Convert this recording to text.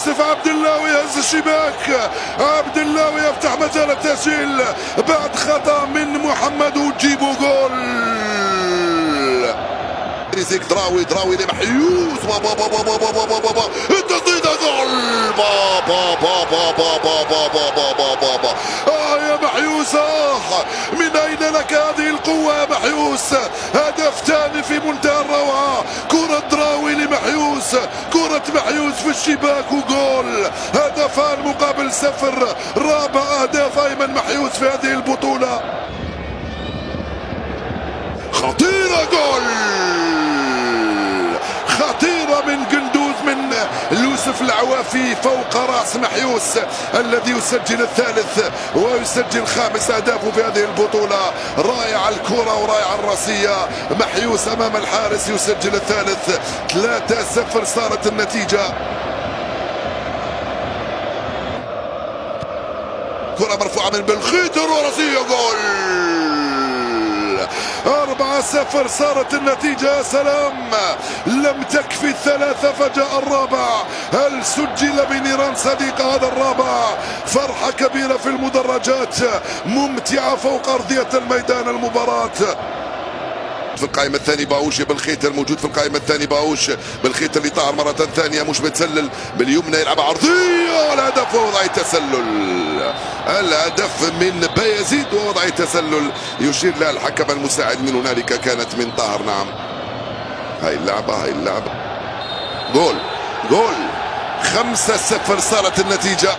يوسف عبد الله ويهز الشباك. عبد الله ويفتح مجال التسجيل بعد خطأ من محمد وتجيبوا جول. ريزيك دراوي لمحيوس بابا بابا بابا بابا بابا التسديده جول بابا بابا بابا بابا بابا بابا يا محيوس من اين لك هذه القوه يا محيوس؟ هدف ثاني في منتهى الروعه. كره دراوي لمحيوس، كره محيوس في الشباك وجول. هدفان مقابل 0. رابع اهداف ايمن محيوس في هذه البطوله. خطيره جول، خطيرة من قندوز من يوسف العوافي فوق رأس محيوس الذي يسجل الثالث ويسجل 5 أهدافه في هذه البطولة. رائعة الكرة ورائعة الراسية. محيوس أمام الحارس يسجل الثالث. 3-0 صارت النتيجة. كرة مرفوعة من بالخيتر وراسية جول. 4-0 صارت النتيجة. يا سلام، لم تكفي 3 فجاء الرابع. هل سجل بنيران صديقة هذا الرابع؟ فرحة كبيرة في المدرجات، ممتعة فوق أرضية الميدان. المباراة في القائمة الثانية باوش بالخيتر، موجود في القائمة الثانية باوش بالخيتر اللي طار مرة ثانية، مش بتسلل باليمنى، يلعب عرضية. الهدف ووضع تسلل. الهدف من بايزيد ووضع تسلل يشير لها الحكم المساعد من هنالك، كانت من طاهر. نعم، هاي اللعبة جول 5-0 صارت النتيجة.